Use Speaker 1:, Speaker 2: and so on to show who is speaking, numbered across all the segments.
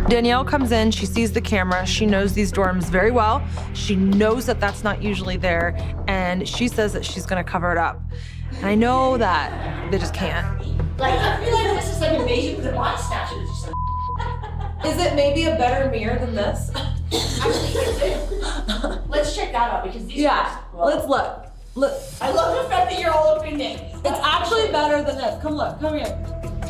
Speaker 1: Danielle comes in, she sees the camera, she knows these dorms very well. She knows that that's not usually there, and she says that she's gonna cover it up. And I know that they just can't.
Speaker 2: Like, I feel like this is like invasion of the body snatchers or something.
Speaker 1: Is it maybe a better mirror than this?
Speaker 2: Actually, is it? Let's check that out because these
Speaker 1: Yeah, let's look. Look.
Speaker 2: I love the fact that you're all opening things.
Speaker 1: It's actually better than this. Come look, come here.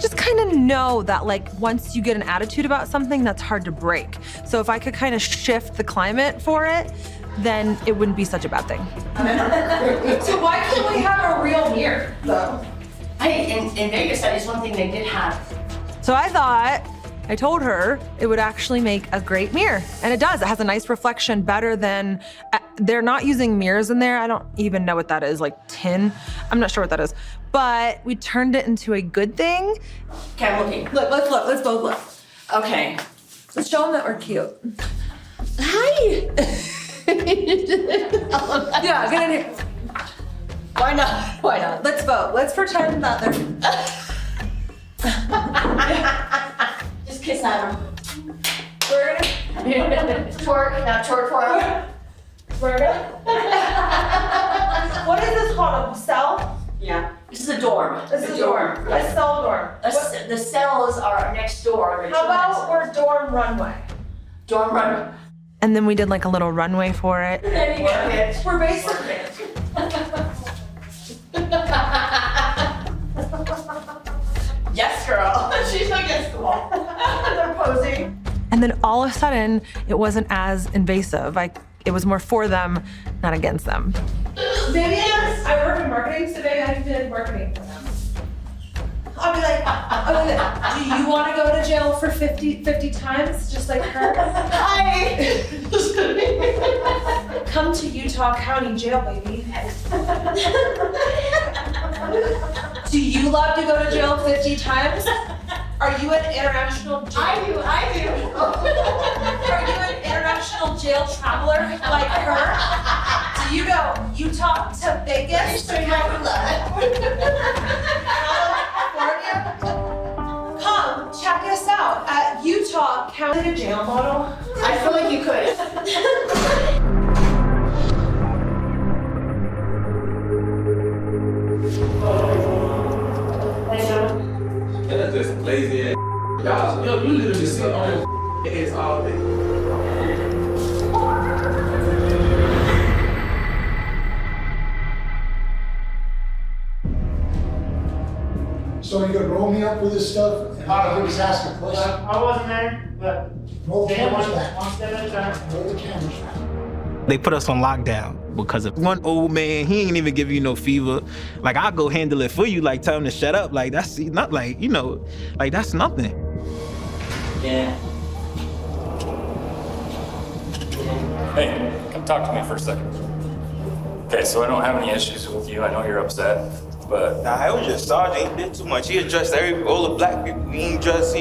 Speaker 1: Just kind of know that like once you get an attitude about something, that's hard to break. So if I could kind of shift the climate for it, then it wouldn't be such a bad thing. So why can't we have a real mirror though?
Speaker 2: In Vegas, that is one thing they did have.
Speaker 1: So I told her it would actually make a great mirror. And it does, it has a nice reflection, better than, they're not using mirrors in there. I don't even know what that is, like tin. I'm not sure what that is. But we turned it into a good thing.
Speaker 2: Okay, I'm looking.
Speaker 1: Look, let's both look.
Speaker 2: Okay.
Speaker 1: Let's show them that we're cute. Hi. Yeah, get in here. Why not? Why not? Let's vote. Let's pretend that they're...
Speaker 2: Just kiss at him.
Speaker 1: We're gonna...
Speaker 2: Twerk, now twerk for him.
Speaker 1: We're gonna... What is this called? A cell?
Speaker 2: Yeah. This is a dorm.
Speaker 1: This is a dorm. A cell dorm.
Speaker 2: The cells are next door.
Speaker 1: How about we're dorm runway?
Speaker 2: Dorm runway.
Speaker 1: And then we did like a little runway for it.
Speaker 2: There you go, bitch.
Speaker 1: We're basically...
Speaker 2: Yes, girl. She's against the wall. They're posing.
Speaker 1: And then all of a sudden, it wasn't as invasive. Like, it was more for them, not against them. Maybe I work in marketing, so maybe I did marketing for them. I'll be like, do you want to go to jail for 50 times, just like her?
Speaker 2: Hi.
Speaker 1: Come to Utah County Jail, baby. Do you love to go to jail 50 times? Are you an international jail?
Speaker 2: I do.
Speaker 1: Are you an international jail traveler like her? Do you go Utah to Vegas? California? Come, check us out at Utah County Jail model.
Speaker 2: I feel like you could.
Speaker 3: That's just lazy ass. Y'all, yo, you literally sit on your ass all day.
Speaker 4: So you gonna roll me up with this stuff and I'll just ask a question?
Speaker 5: I wasn't there, but
Speaker 4: Roll the
Speaker 5: Dan
Speaker 4: cameras
Speaker 5: one
Speaker 4: back.
Speaker 5: step at a time.
Speaker 4: Roll the cameras back.
Speaker 6: They put us on lockdown because of one old man. He ain't even give you no fever. Like, I'll go handle it for you, like tell him to shut up. Like, that's not like, you know, like that's nothing.
Speaker 5: Yeah.
Speaker 7: Hey, come talk to me for a second. Okay, so I don't have any issues with you. I know you're upset, but
Speaker 8: Nah, it was just Sergeant. He did too much. He addressed all the black people. He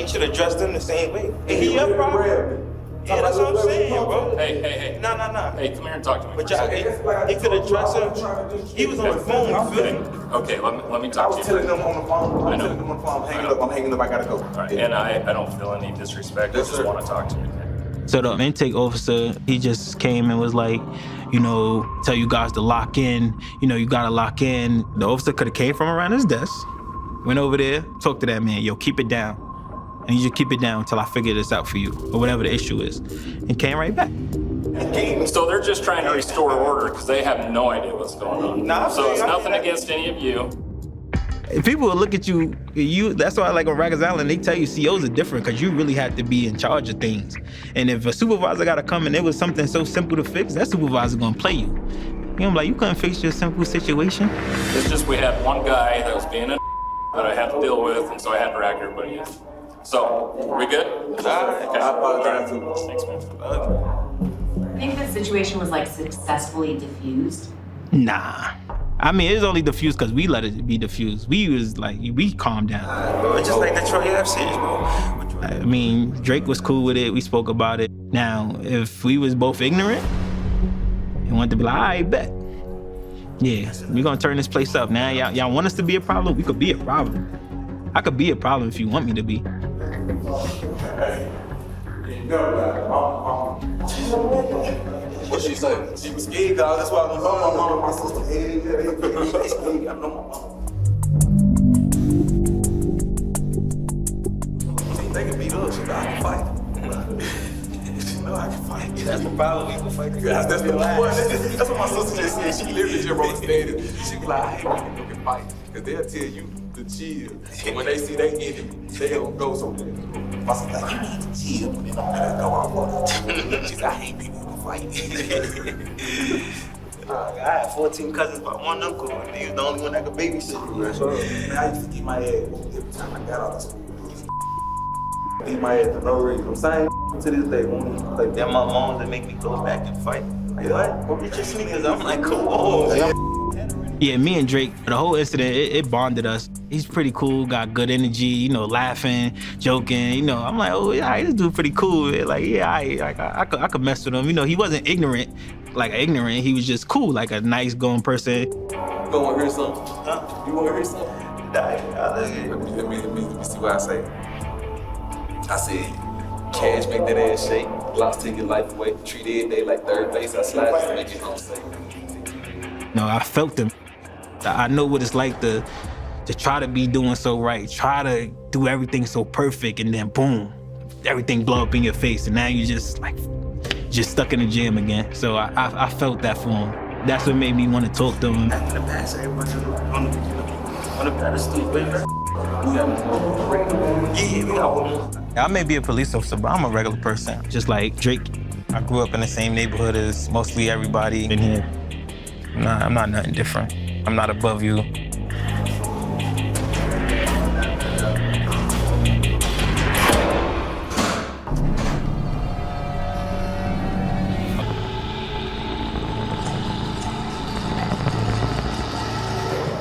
Speaker 8: should address them the same way. And he up, bro. Yeah, that's what I'm saying, bro.
Speaker 7: hey.
Speaker 8: Nah.
Speaker 7: Hey, come here and talk to me.
Speaker 8: But
Speaker 7: for a
Speaker 8: y'all,
Speaker 7: second.
Speaker 8: he could address him. He was on the phone, you feel me?
Speaker 7: Okay, let me
Speaker 3: I
Speaker 7: talk
Speaker 3: was
Speaker 7: to you.
Speaker 3: telling them on the phone.
Speaker 7: I
Speaker 3: I'm
Speaker 7: know.
Speaker 3: telling them on the phone. I'm hanging up, I gotta go.
Speaker 7: All right, and I don't feel any disrespect. I
Speaker 3: Yes,
Speaker 7: just
Speaker 3: sir.
Speaker 7: want to talk to you.
Speaker 6: So the intake officer, he just came and was like, you know, tell you guys to lock in. You know, you gotta lock in. The officer could have came from around his desk, went over there, talked to that man, yo, keep it down. And you just keep it down until I figure this out for you, or whatever the issue is. And came right back.
Speaker 7: So they're just trying to restore order because they have no idea what's going on.
Speaker 8: Nah,
Speaker 7: So it's
Speaker 8: I mean,
Speaker 7: nothing against any of you.
Speaker 6: If people will look at you, that's why like on Rikers Island, they tell you COs are different because you really have to be in charge of things. And if a supervisor gotta come and it was something so simple to fix, that supervisor gonna play you. You know, like, you couldn't fix your simple situation.
Speaker 7: It's just we had one guy that was being a that I had to deal with, and so I had to drag everybody in. So, are we good?
Speaker 8: All right.
Speaker 7: Okay.
Speaker 3: I apologize too.
Speaker 7: Thanks, man.
Speaker 9: I think the situation was like successfully diffused.
Speaker 6: Nah. I mean, it's only diffused because we let it be diffused. We was like, we calmed down.
Speaker 8: Bro, it's just like Detroit FCs, bro.
Speaker 6: I mean, Drake was cool with it. We spoke about it. Now, if we was both ignorant and wanted to be like, all right, bet. Yeah, we're gonna turn this place up. Now, y'all want us to be a problem? We could be a problem. I could be a problem if you want me to be.
Speaker 8: What she say? She was scared, dog. That's why I was my mom and my sister. I know my mom. They can beat us, so I can fight. She know I can fight. That's the problem, we can fight. That's the point. That's what my sister just said. She literally just wrote a status. She be like, I hate when people can fight. Because they'll tell you to chill. And when they see they enemy, they don't go so good. My sister like, you need to chill. When they don't let go, I want to. She said, I hate people who can fight. I had 14 cousins, but one uncle. He was the only one that could babysit. So, man, I used to keep my ass every time I got out of school. Keep my ass for no reason. I'm saying to this day, like they're my moms that make me go back and fight. Like, what? Go get your sneakers. I'm like, come on.
Speaker 6: Yeah, me and Drake, the whole incident, it bonded us. He's pretty cool, got good energy, you know, laughing, joking, you know. I'm like, oh, yeah, this dude pretty cool. Like, yeah, I could mess with him. You know, he wasn't ignorant, he was just cool, like a nice going person.
Speaker 8: You wanna hear something? Huh? You wanna hear something? Let me see what I say. I said, cash make that ass shake. Blocks take your life away. Treat every day like third base. I slide just to make it home safe.
Speaker 6: No, I felt him. I know what it's like to try to be doing so right, try to do everything so perfect, and then boom, everything blow up in your face, and now you just stuck in the gym again. So I felt that for him. That's what made me want to talk to him.
Speaker 8: Back in the past, everybody on the pedestal, baby. Yeah, we got one more.
Speaker 6: I may be a police officer, but I'm a regular person. Just like Drake, I grew up in the same neighborhood as mostly everybody in here. I'm not nothing different. I'm not above you.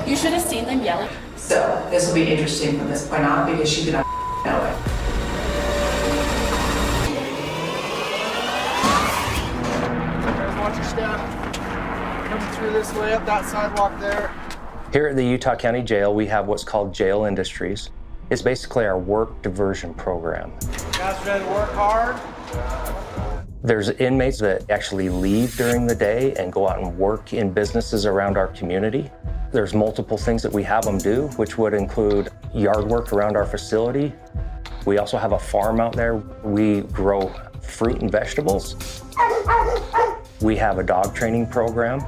Speaker 2: You should have seen them yelling.
Speaker 10: So this will be interesting from this point on because she did not know it.
Speaker 11: Watch your step. Coming through this way up that sidewalk there.
Speaker 12: Here at the Utah County Jail, we have what's called Jail Industries. It's basically our work diversion program.
Speaker 11: You guys ready to work hard?
Speaker 12: There's inmates that actually leave during the day and go out and work in businesses around our community. There's multiple things that we have them do, which would include yard work around our facility. We also have a farm out there. We grow fruit and vegetables. We have a dog training program.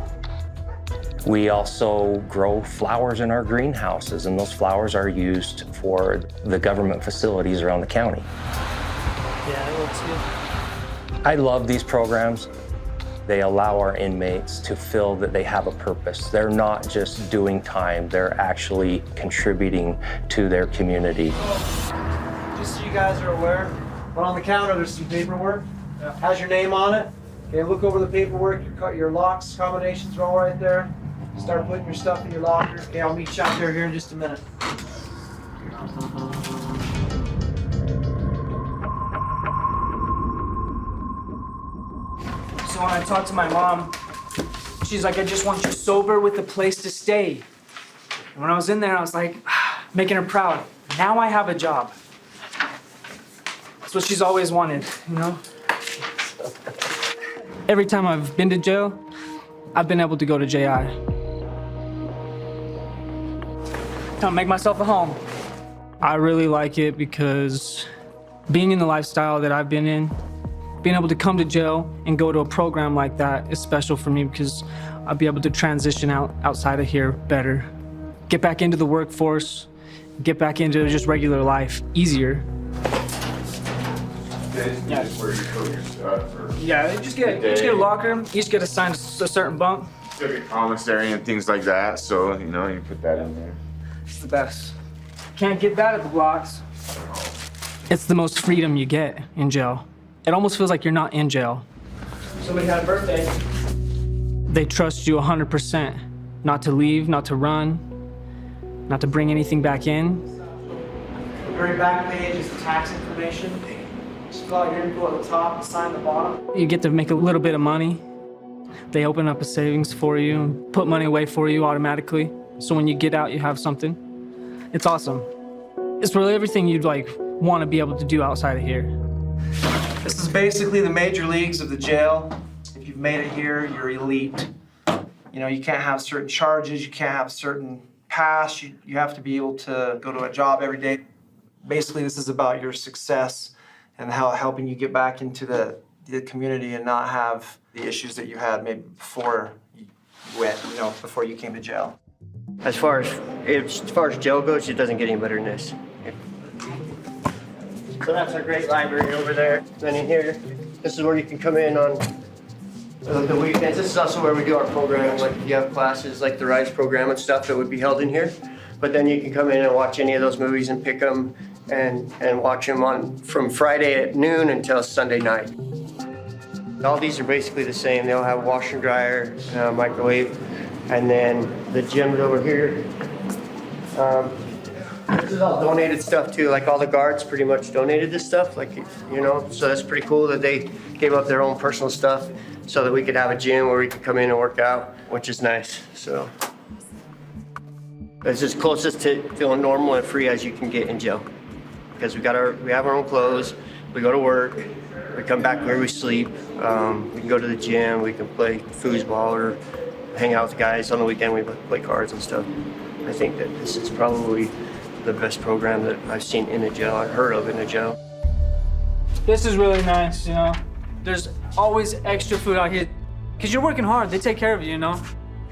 Speaker 12: We also grow flowers in our greenhouses, and those flowers are used for the government facilities around the county.
Speaker 11: Yeah, it looks good.
Speaker 12: I love these programs. They allow our inmates to feel that they have a purpose. They're not just doing time, they're actually contributing to their community.
Speaker 11: Just so you guys are aware, but on the counter there's some paperwork. Has your name on it. Okay, look over the paperwork. Your locks, combinations are all right there. Start putting your stuff in your locker. Okay, I'll meet you out there here in just a minute. So when I talked to my mom, she's like, I just want you sober with a place to stay. And when I was in there, I was like, making her proud. Now I have a job. That's what she's always wanted, you know? Every time I've been to jail, I've been able to go to JI. Kind of make myself at home. I really like it because being in the lifestyle that I've been in, being able to come to jail and go to a program like that is special for me because I'll be able to transition outside of here better. Get back into the workforce, get back into just regular life easier.
Speaker 13: Yeah. Just where you put your stuff or
Speaker 11: Yeah, you just get a locker, you just get assigned a certain bunk.
Speaker 13: like a commissary and things like that, so you know, you put that in there.
Speaker 11: It's the best. Can't get that at the blocks. It's the most freedom you get in jail. It almost feels like you're not in jail. Somebody had a birthday. They trust you 100%. Not to leave, not to run, not to bring anything back in. The very back page is the tax information. Just fill out your info at the top and sign the bottom. You get to make a little bit of money. They open up a savings for you and put money away for you automatically. So when you get out, you have something. It's awesome. It's really everything you'd want to be able to do outside of here.
Speaker 14: This is basically the major leagues of the jail. If you've made it here, you're elite. You know, you can't have certain charges, you can't have certain past, you have to be able to go to a job every day. Basically, this is about your success and how helping you get back into the community and not have the issues that you had maybe before you went, you know, before you came to jail.
Speaker 15: As far as jail goes, it doesn't get any better than this. So that's our great library over there. Then in here, this is where you can come in on the weekends. This is also where we do our programming, like if you have classes like the RISE program and stuff that would be held in here. But then you can come in and watch any of those movies and pick them and watch them on from Friday at noon until Sunday night. All these are basically the same. They all have a washer and dryer, microwave, and then the gym's over here. This is all donated stuff too. Like all the guards pretty much donated this stuff. Like, you know, so that's pretty cool that they gave up their own personal stuff so that we could have a gym where we could come in and work out, which is nice. So it's as closest to feeling normal and free as you can get in jail. Because we have our own clothes, we go to work, we come back where we sleep, we can go to the gym, we can play foosball or hang out with the guys on the weekend, we play cards and stuff. I think that this is probably the best program that I've seen in a jail, I've heard of in a jail.
Speaker 11: This is really nice, you know. There's always extra food out here. Because you're working hard, they take care of you, you know.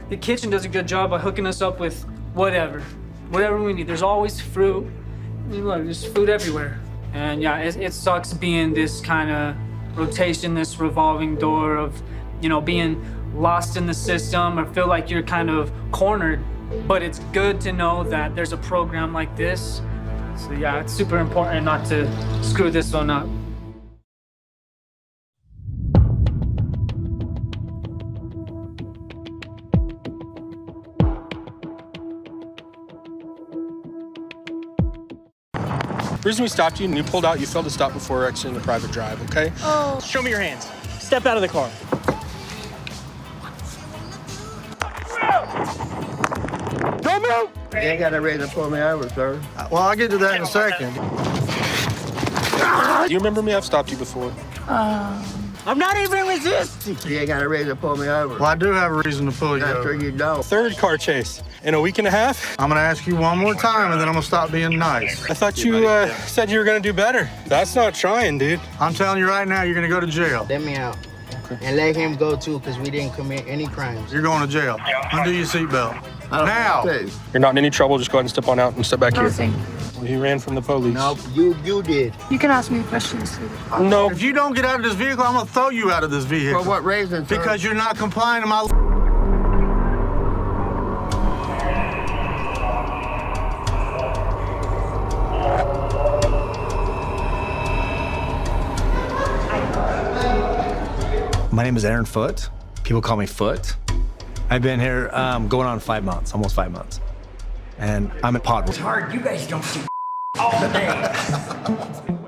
Speaker 11: The kitchen does a good job by hooking us up with whatever we need. There's always fruit. I mean, look, there's food everywhere. And yeah, it sucks being this kind of rotation, this revolving door of, you know, being lost in the system or feel like you're kind of cornered. But it's good to know that there's a program like this. So yeah, it's super important not to screw this one up.
Speaker 16: The reason we stopped you and you pulled out, you failed to stop before exiting the private drive, okay?
Speaker 11: Oh. Show me your hands. Step out of the car.
Speaker 15: Don't move! You ain't got a reason to pull me over, sir.
Speaker 16: Well, I'll get to that in a second. Do you remember me? I've stopped you before.
Speaker 15: I'm not even resisting. You ain't got a reason to pull me over.
Speaker 16: Well, I do have a reason to pull you over.
Speaker 15: After you don't.
Speaker 16: Third car chase in a week and a half. I'm gonna ask you one more time and then I'm gonna stop being nice. I thought you said you were gonna do better. That's not trying, dude. I'm telling you right now, you're gonna go to jail.
Speaker 5: Let me out. Okay. And let him go too, because we didn't commit any crimes.
Speaker 16: You're going to jail. Undo your seatbelt. Now! You're not in any trouble, just go ahead and step on out and step back here. Well, he ran from the police.
Speaker 5: No, you did.
Speaker 1: You can ask me questions.
Speaker 16: No. If you don't get out of this vehicle, I'm gonna throw you out of this vehicle.
Speaker 5: For what reason, sir?
Speaker 16: Because you're not complying to my...
Speaker 17: My name is Aaron Foote. People call me Foot. I've been here going on 5 months, almost 5 months. And I'm at pod.
Speaker 5: It's hard, you guys don't see all the day.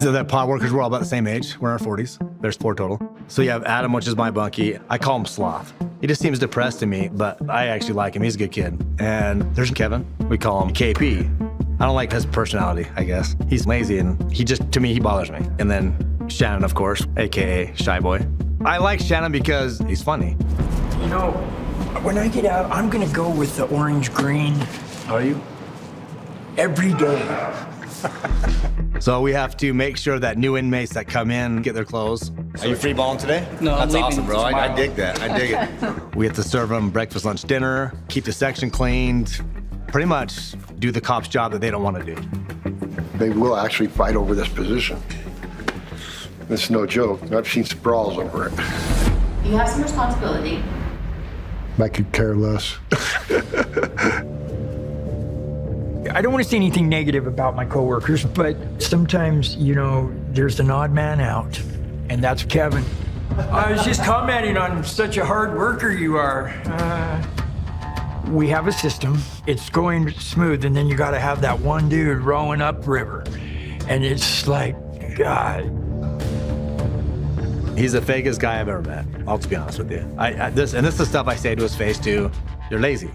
Speaker 17: So that pod workers, we're all about the same age. We're in our 40s. There's 4 total. So you have Adam, which is my bunkie. I call him Sloth. He just seems depressed to me, but I actually like him. He's a good kid. And there's Kevin. We call him KP. I don't like his personality, I guess. He's lazy and to me, he bothers me. And then Shannon, of course, AKA Shy Boy. I like Shannon because he's funny.
Speaker 5: You know, when I get out, I'm gonna go with the orange-green.
Speaker 17: Are you?
Speaker 5: Every day.
Speaker 17: So we have to make sure that new inmates that come in get their clothes.
Speaker 18: Are you free balling today?
Speaker 11: No,
Speaker 18: That's
Speaker 11: I'm
Speaker 18: awesome, bro. I dig that. I dig it.
Speaker 17: We have to serve them breakfast, lunch, dinner, keep the section cleaned, pretty much do the cop's job that they don't want to do.
Speaker 4: They will actually fight over this position. It's no joke. I've seen sprawls over it.
Speaker 9: You have some responsibility.
Speaker 4: I could care less.
Speaker 5: I don't want to say anything negative about my coworkers, but sometimes, you know, there's an odd man out, and that's Kevin. I was just commenting on such a hard worker you are. We have a system. It's going smooth, and then you got to have that one dude rowing upriver, and it's like, God.
Speaker 17: He's the fakest guy I've ever met. I'll just be honest with you. This is the stuff I say to his face too. You're lazy.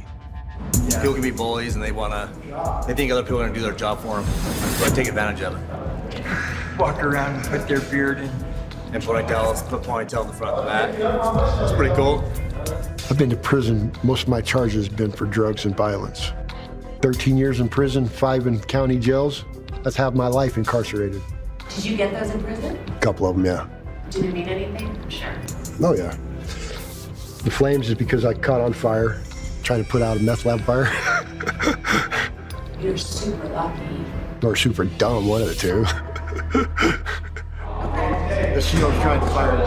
Speaker 17: Yeah. People can be bullies and they think other people are gonna do their job for them. So I take advantage of it.
Speaker 5: Walk around and put their beard in
Speaker 17: and ponytails, put ponytail in the front and the back. It's pretty cool.
Speaker 4: I've been to prison. Most of my charges have been for drugs and violence. 13 years in prison, 5 in county jails. That's half my life incarcerated.
Speaker 9: Did you get those in prison?
Speaker 4: A couple of them, yeah.
Speaker 9: Did it mean anything? Sure.
Speaker 4: Oh, yeah. The flames is because I caught on fire, trying to put out a meth lab fire.
Speaker 9: You're super lucky.
Speaker 4: Or super dumb, one of the two. The CEO's trying to fire me.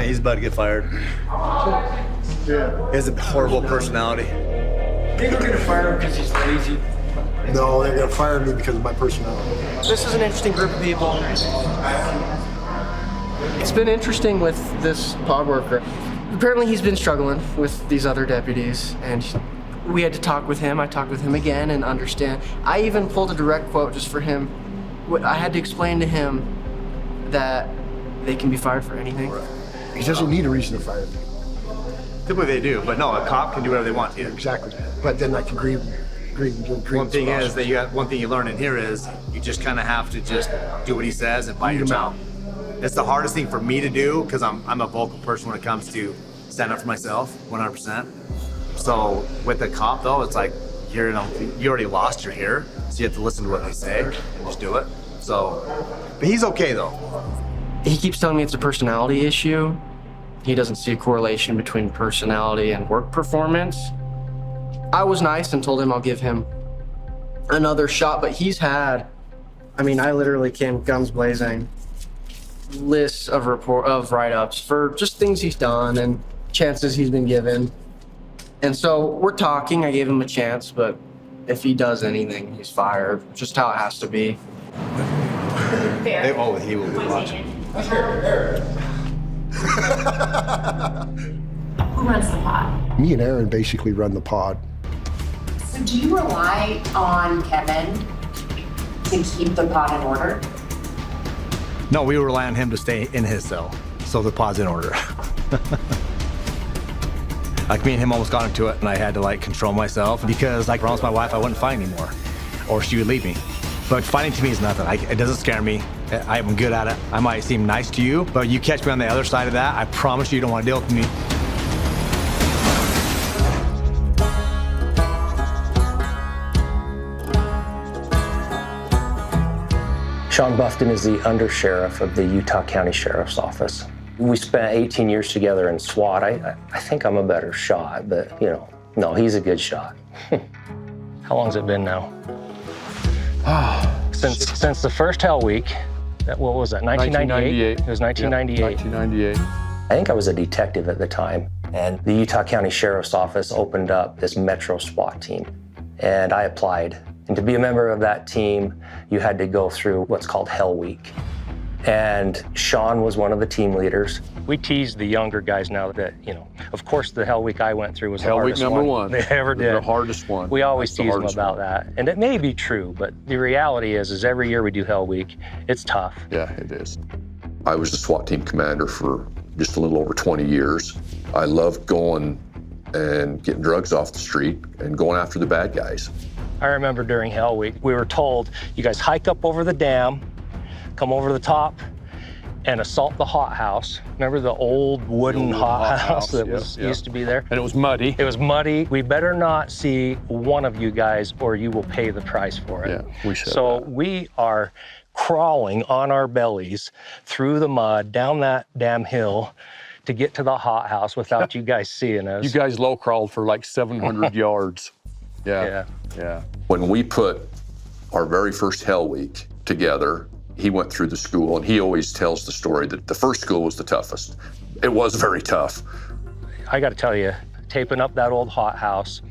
Speaker 17: He's about to get fired.
Speaker 4: Yeah.
Speaker 17: He has a horrible personality.
Speaker 5: Think we're gonna fire him because he's lazy?
Speaker 4: No, they're gonna fire me because of my personality.
Speaker 14: This is an interesting group of people. It's been interesting with this pod worker. Apparently he's been struggling with these other deputies, and we had to talk with him. I talked with him again and understand. I even pulled a direct quote just for him. I had to explain to him that they can be fired for anything.
Speaker 4: He doesn't need a reason to fire me.
Speaker 17: Typically they do, but no, a cop can do whatever they want to.
Speaker 4: Exactly. But then I can grieve.
Speaker 17: One thing is that one thing you learn in here is you just kind of have to just do what he says and bite your tongue. It's the hardest thing for me to do because I'm a vocal person when it comes to stand up for myself, 100%. So with the cop though, it's like you already lost your ear, so you have to listen to what they say and just do it. So, but he's okay though.
Speaker 14: He keeps telling me it's a personality issue. He doesn't see a correlation between personality and work performance. I was nice and told him I'll give him another shot, but he's had, I literally came guns blazing, lists of write-ups for just things he's done and chances he's been given. And so we're talking, I gave him a chance, but if he does anything, he's fired. Just how it has to be.
Speaker 17: He will be watching.
Speaker 9: Who runs the pod?
Speaker 4: Me and Aaron basically run the pod.
Speaker 9: So do you rely on Kevin to keep the pod in order?
Speaker 17: No, we rely on him to stay in his cell, so the pod's in order. Like me and him almost got into it, and I had to control myself because I promised my wife I wouldn't fight anymore, or she would leave me. But fighting to me is nothing. It doesn't scare me. I'm good at it. I might seem nice to you, but you catch me on the other side of that, I promise you don't want to deal with me.
Speaker 12: Sean Buffton is the undersheriff of the Utah County Sheriff's Office. We spent 18 years together in SWAT. I think I'm a better shot, but no, he's a good shot. How long's it been now? Since the first Hell Week. What was that, 1998? It was 1998.
Speaker 19: Yep, 1998.
Speaker 12: I think I was a detective at the time, and the Utah County Sheriff's Office opened up this Metro SWAT team, and I applied. And to be a member of that team, you had to go through what's called Hell Week. And Sean was one of the team leaders. We teased the younger guys now that, of course the Hell Week I went through was the hardest one.
Speaker 19: Hell Week number one.
Speaker 12: They ever did.
Speaker 19: The hardest one.
Speaker 12: We always tease them about that. And it may be true, but the reality is every year we do Hell Week, it's tough.
Speaker 19: Yeah, it is.
Speaker 20: I was the SWAT team commander for just a little over 20 years. I loved going and getting drugs off the street and going after the bad guys.
Speaker 12: I remember during Hell Week, we were told, you guys hike up over the dam, come over the top, and assault the hothouse. Remember the old wooden hothouse that used to be there?
Speaker 19: And it was muddy.
Speaker 12: It was muddy. We better not see one of you guys or you will pay the price for it.
Speaker 19: Yeah, we should.
Speaker 12: So we are crawling on our bellies through the mud, down that damn hill to get to the hothouse without you guys seeing us.
Speaker 19: You guys low crawled for like 700 yards. Yeah.
Speaker 20: When we put our very first Hell Week together, he went through the school, and he always tells the story that the first school was the toughest. It was very tough.
Speaker 12: I got to tell you, taping up that old hothouse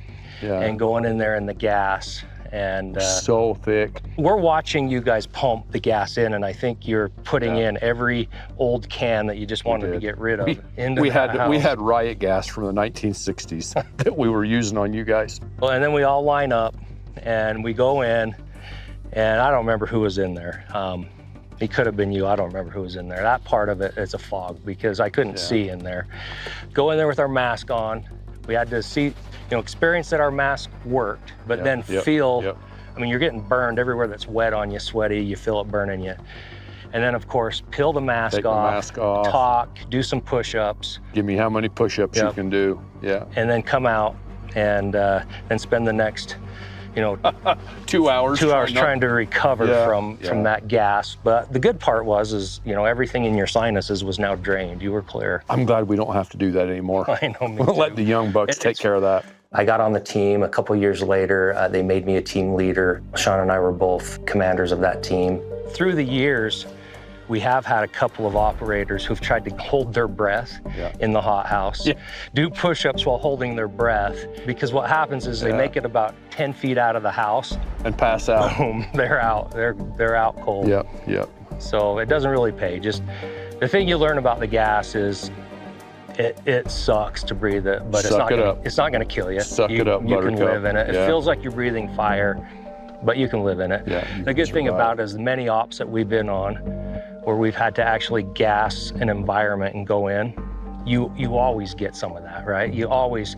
Speaker 12: and going in there in the gas and
Speaker 19: so thick.
Speaker 12: We're watching you guys pump the gas in, and I think you're putting in every old can that you just wanted to get rid of into that house.
Speaker 19: We had riot gas from the 1960s that we were using on you guys.
Speaker 12: Well, and then we all line up and we go in, and I don't remember who was in there. It could have been you. I don't remember who was in there. That part of it is a fog because I couldn't see in there. Go in there with our mask on. We had to see, experience that our mask worked, but then feel, I mean, you're getting burned everywhere that's wet on you, sweaty, you feel it burning you. And then, of course, peel the mask
Speaker 19: Take the
Speaker 12: off,
Speaker 19: mask off.
Speaker 12: talk, do some push-ups.
Speaker 19: Give me how many push-ups you can do. Yeah.
Speaker 12: And then come out and then spend the next,
Speaker 19: 2 hours.
Speaker 12: 2 hours trying to recover
Speaker 19: Yeah,
Speaker 12: from that gas. But the good part was everything in your sinuses was now drained. You were clear.
Speaker 19: I'm glad we don't have to do that anymore.
Speaker 12: I know, me
Speaker 19: We'll
Speaker 12: too.
Speaker 19: let the young bucks take care of that.
Speaker 12: I got on the team a couple years later. They made me a team leader. Sean and I were both commanders of that team. Through the years, we have had a couple of operators who've tried to hold their breath in the hothouse, do push-ups while holding their breath, because what happens is they make it about 10 feet out of the house
Speaker 19: and pass out.
Speaker 12: Boom, they're out. They're out cold.
Speaker 19: Yep.
Speaker 12: So it doesn't really pay. Just the thing you learn about the gas is it sucks to breathe it, but it's not gonna kill you.
Speaker 19: Suck it up,
Speaker 12: You can
Speaker 19: Buttercup.
Speaker 12: live in it. It
Speaker 19: Yeah.
Speaker 12: feels like you're breathing fire, but you can live in it.
Speaker 19: Yeah,
Speaker 12: The good thing about it is the many ops that we've been on, where we've had to actually gas an environment and go in, you always get some of that, right? You always.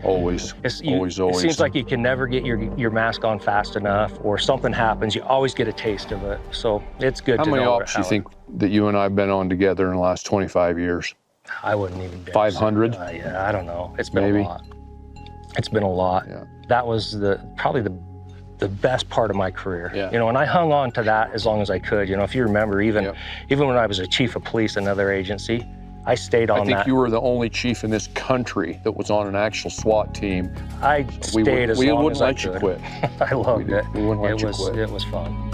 Speaker 12: It seems like you can never get your mask on fast enough, or something happens, you always get a taste of it. So it's good to know.
Speaker 19: How many ops do you think that you and I have been on together in the last 25 years?
Speaker 12: I wouldn't even dare
Speaker 19: 500?
Speaker 12: Yeah, I don't know. It's been
Speaker 19: Maybe.
Speaker 12: a lot. It's been a lot.
Speaker 19: Yeah.
Speaker 12: That was probably the best part of my career.
Speaker 19: Yeah.
Speaker 12: And I hung on to that as long as I could. If you remember, even when I was a chief of police in another agency, I stayed on that.
Speaker 19: I think you were the only chief in this country that was on an actual SWAT team.
Speaker 12: I stayed as long as I could.
Speaker 19: We wouldn't let you quit.
Speaker 12: I loved it.
Speaker 19: We wouldn't let you quit.
Speaker 12: It was fun.